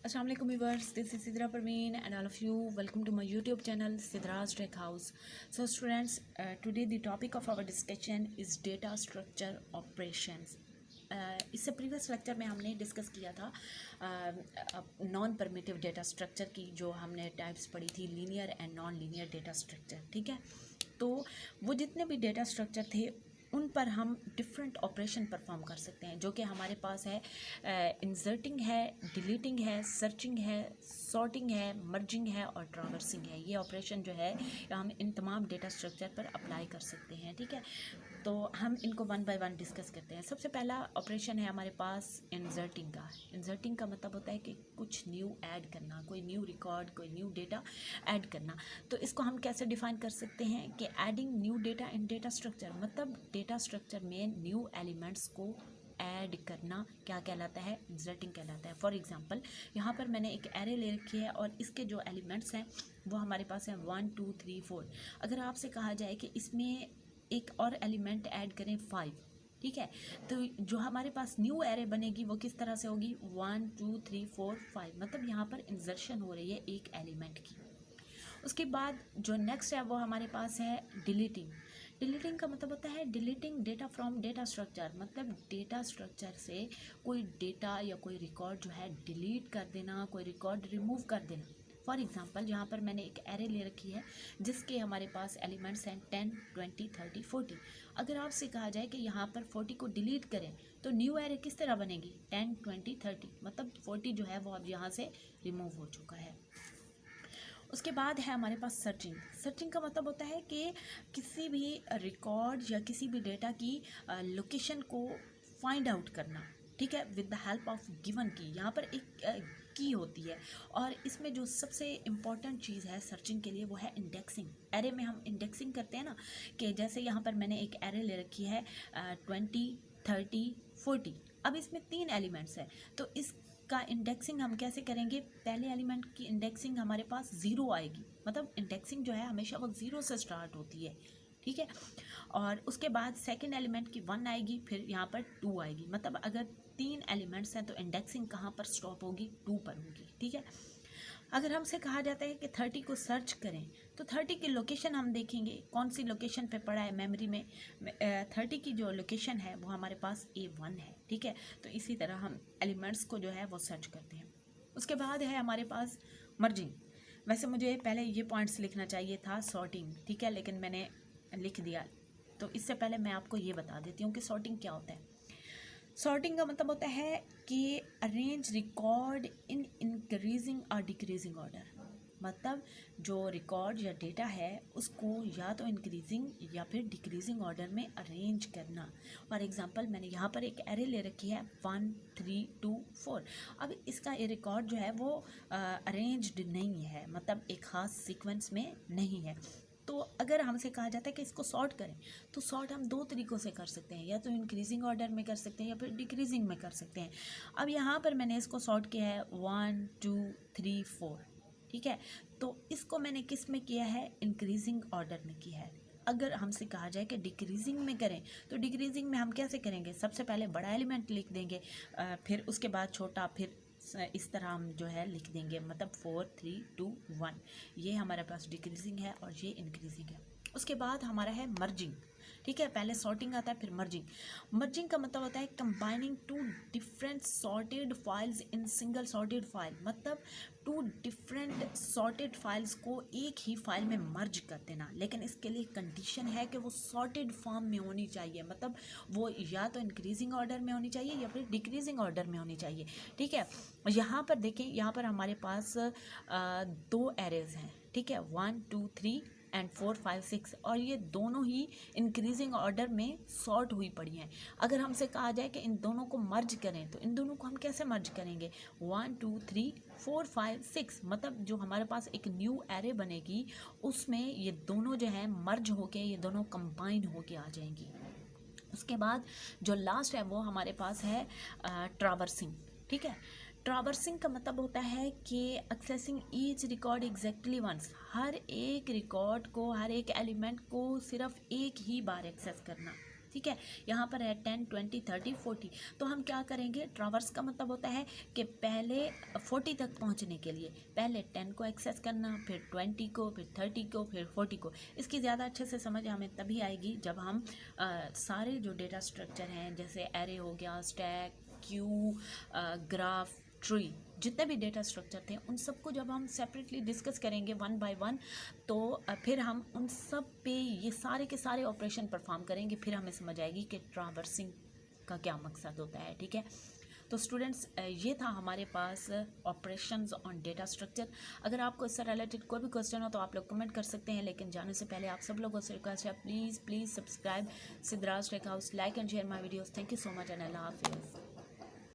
Assalamu alaikum viewers, this is Sidra Parveen and all of you welcome to my YouTube channel Sidra's Tech House. So students, today the topic of our discussion is data structure operations. इससे previous lecture में हमने discuss किया था non primitive data structure की, जो हमने types पढ़ी थी, linear and non linear data structure. ठीक है, तो वो जितने भी डेटा स्ट्रक्चर थे उन पर हम डिफरेंट ऑपरेशन परफॉर्म कर सकते हैं, जो कि हमारे पास है इंसर्टिंग है, डिलीटिंग है, सर्चिंग है, सॉर्टिंग है, मर्जिंग है और ट्रावर्सिंग है। ये ऑपरेशन जो है हम इन तमाम डेटा स्ट्रक्चर पर अप्लाई कर सकते हैं। ठीक है, तो हम इनको वन बाय वन डिस्कस करते हैं। सबसे पहला ऑपरेशन है हमारे पास इंसर्टिंग का। इंसर्टिंग का मतलब होता है कि कुछ न्यू ऐड करना, कोई न्यू रिकॉर्ड, कोई न्यू डेटा ऐड करना। तो इसको हम कैसे डिफाइन कर सकते हैं कि एडिंग न्यू डेटा इन डेटा स्ट्रक्चर, मतलब डेटा स्ट्रक्चर में न्यू एलिमेंट्स को ऐड करना क्या कहलाता है? इंसर्टिंग कहलाता है। फॉर एग्जांपल, यहाँ पर मैंने एक एरे ले रखी है और इसके जो एलिमेंट्स हैं वो हमारे पास हैं 1 2 3 4। अगर आपसे कहा जाए कि इसमें एक और एलिमेंट ऐड करें 5, ठीक है, तो जो हमारे पास न्यू एरे बनेगी वो किस तरह से होगी? 1 2 3 4 5, मतलब यहाँ पर इंसर्शन हो रही है एक एलिमेंट की। उसके बाद जो नेक्स्ट है वो हमारे पास है डिलीटिंग। डिलीटिंग का मतलब होता है deleting data from data structure, मतलब डेटा स्ट्रक्चर से कोई डेटा या कोई रिकॉर्ड जो है डिलीट कर देना, कोई रिकॉर्ड रिमूव कर देना। फॉर एग्जांपल, यहाँ पर मैंने एक एरे ले रखी है जिसके हमारे पास एलिमेंट्स हैं 10 20 30 40। अगर आपसे कहा जाए कि यहाँ पर 40 को डिलीट करें तो न्यू एरे किस तरह बनेगी? 10 20 30, मतलब 40 जो है वो अब यहाँ से रिमूव हो चुका है। उसके बाद है हमारे पास सर्चिंग। सर्चिंग का मतलब होता है कि किसी भी रिकॉर्ड या किसी भी डेटा की लोकेशन को फाइंड आउट करना, ठीक है, with the help of given की। यहाँ पर एक की होती है और इसमें जो सबसे इम्पॉर्टेंट चीज़ है सर्चिंग के लिए वो है इंडेक्सिंग। एरे में हम इंडेक्सिंग करते हैं ना, कि जैसे यहाँ पर मैंने एक एरे ले रखी है 20 30 40। अब इसमें 3 एलिमेंट्स है, तो इस का इंडेक्सिंग हम कैसे करेंगे? पहले एलिमेंट की इंडेक्सिंग हमारे पास 0 आएगी, मतलब इंडेक्सिंग जो है हमेशा वो 0 से स्टार्ट होती है। ठीक है, और उसके बाद सेकंड एलिमेंट की 1 आएगी, फिर यहाँ पर 2 आएगी। मतलब अगर 3 एलिमेंट्स हैं तो इंडेक्सिंग कहाँ पर स्टॉप होगी? 2 पर होगी। ठीक है, अगर हमसे कहा जाता है कि 30 को सर्च करें तो 30 की लोकेशन हम देखेंगे कौन सी लोकेशन पे पड़ा है मेमोरी में। 30 की जो लोकेशन है वो हमारे पास A1 है। ठीक है, तो इसी तरह हम एलिमेंट्स को जो है वो सर्च करते हैं। उसके बाद है हमारे पास मर्जिंग। वैसे मुझे पहले ये पॉइंट्स लिखना चाहिए था सॉर्टिंग, ठीक है, लेकिन मैंने लिख दिया। तो इससे पहले मैं आपको ये बता देती हूँ कि सॉर्टिंग क्या होता है। सॉर्टिंग का मतलब होता है कि अरेंज रिकॉर्ड इन इंक्रीजिंग और डिक्रीजिंग ऑर्डर, मतलब जो रिकॉर्ड या डेटा है उसको या तो इंक्रीजिंग या फिर डिक्रीजिंग ऑर्डर में अरेंज करना। फॉर एग्जांपल, मैंने यहाँ पर एक एरे ले रखी है 1 3 2 4। अब इसका ये रिकॉर्ड जो है वो अरेंज्ड नहीं है, मतलब एक ख़ास सीक्वेंस में नहीं है। तो अगर हमसे कहा जाता है कि इसको सॉर्ट करें तो सॉर्ट हम 2 तरीक़ों से कर सकते हैं, या तो इंक्रीजिंग ऑर्डर में कर सकते हैं या फिर डिक्रीजिंग में कर सकते हैं। अब यहाँ पर मैंने इसको सॉर्ट किया है 1 2 3 4, ठीक है, तो इसको मैंने किस में किया है? इंक्रीजिंग ऑर्डर में किया है। अगर हमसे कहा जाए कि डिक्रीजिंग में करें तो डिक्रीजिंग में हम कैसे करेंगे? सबसे पहले बड़ा एलिमेंट लिख देंगे, फिर उसके बाद छोटा, फिर इस तरह हम जो है लिख देंगे, मतलब 4 3 2 1। ये हमारे पास डिक्रीजिंग है और ये इंक्रीजिंग है। उसके बाद हमारा है मर्जिंग। ठीक है, पहले सॉर्टिंग आता है फिर मर्जिंग। मर्जिंग का मतलब होता है combining 2 different sorted files in single sorted file, मतलब 2 डिफरेंट सॉर्टेड फाइल्स को एक ही फाइल में मर्ज कर देना। लेकिन इसके लिए कंडीशन है कि वो सॉर्टेड फॉर्म में होनी चाहिए, मतलब वो या तो इंक्रीजिंग ऑर्डर में होनी चाहिए या फिर डिक्रीजिंग ऑर्डर में होनी चाहिए। ठीक है, यहाँ पर देखें, यहाँ पर हमारे पास 2 एरेज हैं, ठीक है, 1 2 3 एंड 4 5 6, और ये दोनों ही इंक्रीजिंग ऑर्डर में सॉर्ट हुई पड़ी हैं। अगर हमसे कहा जाए कि इन दोनों को मर्ज करें तो इन दोनों को हम कैसे मर्ज करेंगे? 1 2 3 4 5 6, मतलब जो हमारे पास एक न्यू एरे बनेगी उसमें ये दोनों जो हैं मर्ज होके ये दोनों कंबाइन होके आ जाएंगी। उसके बाद जो लास्ट है वो हमारे पास है ट्रावर्सिंग। ठीक है, ट्रावर्सिंग का मतलब होता है कि accessing each record exactly once, हर एक रिकॉर्ड को, हर एक एलिमेंट को सिर्फ एक ही बार एक्सेस करना। ठीक ठीक है। यहाँ पर है 10, 20, 30, 40। तो हम क्या करेंगे, ट्रावर्स का मतलब होता है कि पहले 40 तक पहुँचने के लिए पहले 10 को एक्सेस करना, फिर 20 को, फिर 30 को, फिर 40 को। इसकी ज़्यादा अच्छे से समझ हमें तभी आएगी जब हम सारे जो डेटा स्ट्रक्चर हैं, जैसे एरे हो गया, स्टैक, क्यू, ग्राफ, ट्री, जितने भी डेटा स्ट्रक्चर थे उन सबको जब हम सेपरेटली डिस्कस करेंगे वन बाय वन, तो फिर हम उन सब पे ये सारे के सारे ऑपरेशन परफॉर्म करेंगे, फिर हमें समझ आएगी कि ट्रावर्सिंग का क्या मकसद होता है। ठीक है, तो स्टूडेंट्स ये था हमारे पास ऑपरेशंस ऑन डेटा स्ट्रक्चर। अगर आपको इससे रिलेटेड कोई भी क्वेश्चन हो तो आप लोग कमेंट कर सकते हैं, लेकिन जाने से पहले आप सब लोगों से रिक्वेस्ट है, please subscribe Siddharaj tech house, like and share my videos. Thank you so much and अल्लाह हाफिज़।